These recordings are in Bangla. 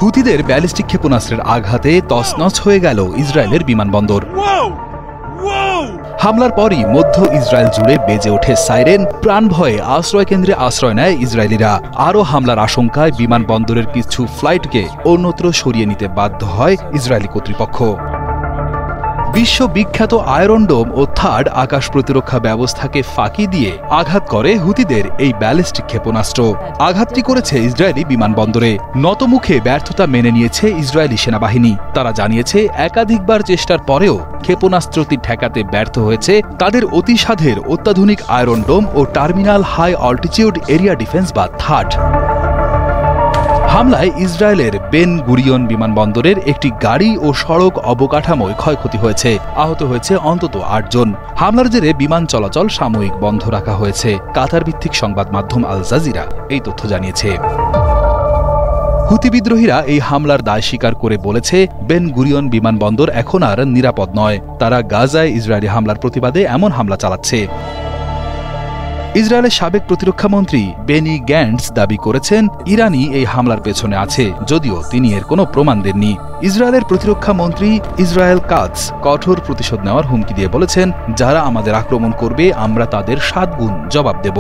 হুতিদের ব্যালিস্টিক ক্ষেপণাস্ত্রের আঘাতে তছনছ হয়ে গেল ইসরায়েলের বিমানবন্দর। হামলার পরই মধ্য ইসরায়েল জুড়ে বেজে ওঠে সাইরেন। প্রাণ ভয়ে আশ্রয় কেন্দ্রে আশ্রয় নেয় ইসরায়েলিরা। আরও হামলার আশঙ্কায় বিমানবন্দরের কিছু ফ্লাইটকে অন্যত্র সরিয়ে নিতে বাধ্য হয় ইসরায়েলি কর্তৃপক্ষ। বিশ্ববিখ্যাত আয়রন ডোম ও থার্ড আকাশ প্রতিরক্ষা ব্যবস্থাকে ফাঁকি দিয়ে আঘাত করে হুতিদের এই ব্যালিস্টিক ক্ষেপণাস্ত্র। আঘাতটি করেছে ইসরায়েলি বিমানবন্দরে। নতমুখে ব্যর্থতা মেনে নিয়েছে ইসরায়েলি সেনাবাহিনী। তারা জানিয়েছে একাধিকবার চেষ্টার পরেও ক্ষেপণাস্ত্রটি ঠেকাতে ব্যর্থ হয়েছে তাদের অতিসাধ্যের অত্যাধুনিক আয়রন ডোম ও terminal high altitude area defence বা থার্ড। হামলায় ইসরায়েলের বেন গুরিয়ন বিমানবন্দরের একটি গাড়ি ও সড়ক অবকাঠামোয় ক্ষয়ক্ষতি হয়েছে। আহত হয়েছে অন্তত ৮ জন। হামলার জেরে বিমান চলাচল সাময়িক বন্ধ রাখা হয়েছে। কাতার ভিত্তিক সংবাদ মাধ্যম আল জাজিরা এই তথ্য জানিয়েছে। হুতি বিদ্রোহীরা এই হামলার দায় স্বীকার করে বলেছে বেন গুরিয়ন বিমানবন্দর এখন আর নিরাপদ নয়। তারা গাজায় ইসরায়েলি হামলার প্রতিবাদে এমন হামলা চালাচ্ছে। ইসরায়েলের সাবেক প্রতিরক্ষামন্ত্রী বেনি গ্যান্টস দাবি করেছেন ইরানই এই হামলার পেছনে আছে, যদিও তিনি এর কোনো প্রমাণ দেননি। ইসরায়েলের প্রতিরক্ষা মন্ত্রী ইসরায়েল কাটজ কঠোর প্রতিশোধ নেওয়ার হুমকি দিয়ে বলেছেন, যারা আমাদের আক্রমণ করবে আমরা তাদের 7 গুণ জবাব দেব।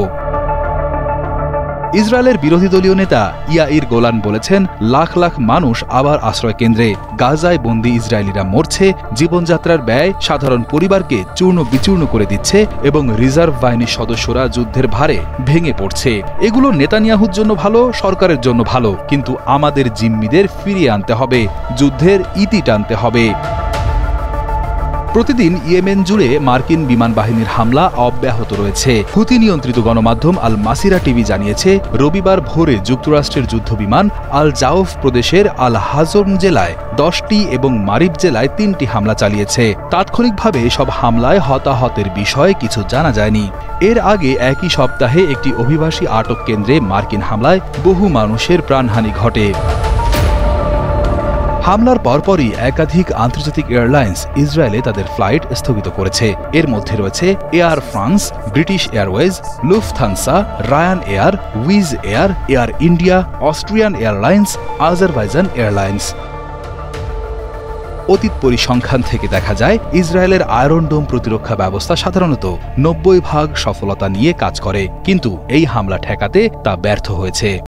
ইসরায়েলের বিরোধী দলীয় নেতা ইয়াইর গোলান বলেছেন, লাখ লাখ মানুষ আবার আশ্রয় কেন্দ্রে। গাজায় বন্দী ইসরায়েলিরা মরছে, জীবনযাত্রার ব্যয় সাধারণ পরিবারকে চূর্ণ বিচূর্ণ করে দিচ্ছে এবং রিজার্ভ বাহিনীর সদস্যরা যুদ্ধের ভারে ভেঙে পড়ছে। এগুলো নেতানিয়াহুর জন্য ভালো, সরকারের জন্য ভালো, কিন্তু আমাদের জিম্মিদের ফিরিয়ে আনতে হবে, যুদ্ধের ইতি টানতে হবে। প্রতিদিন ইয়েমেন জুড়ে মার্কিন বিমান বাহিনীর হামলা অব্যাহত রয়েছে। হুতি নিয়ন্ত্রিত গণমাধ্যম আল মাসিরা টিভি জানিয়েছে, রবিবার ভোরে যুক্তরাষ্ট্রের যুদ্ধবিমান আল জাউফ প্রদেশের আল হাজম জেলায় 10টি এবং মারিব জেলায় 3টি হামলা চালিয়েছে। তাৎক্ষণিকভাবে সব হামলায় হতাহতের বিষয়ে কিছু জানা যায়নি। এর আগে একই সপ্তাহে একটি অভিবাসী আটক কেন্দ্রে মার্কিন হামলায় বহু মানুষের প্রাণহানি ঘটে। হামলার পরপরই একাধিক আন্তর্জাতিক এয়ারলাইন্স ইসরায়েলে তাদের ফ্লাইট স্থগিত করেছে। এর মধ্যে রয়েছে Air France, British Airways, Lufthansa, Ryanair, Wizz Air, Air India, Austrian Airlines, Azerbaijan Airlines. অতীত পরিসংখ্যান থেকে দেখা যায়, ইসরায়েলের আয়রন ডোম প্রতিরক্ষা ব্যবস্থা সাধারণত 90% সফলতা নিয়ে কাজ করে, কিন্তু এই হামলা ঠেকাতে তা ব্যর্থ হয়েছে।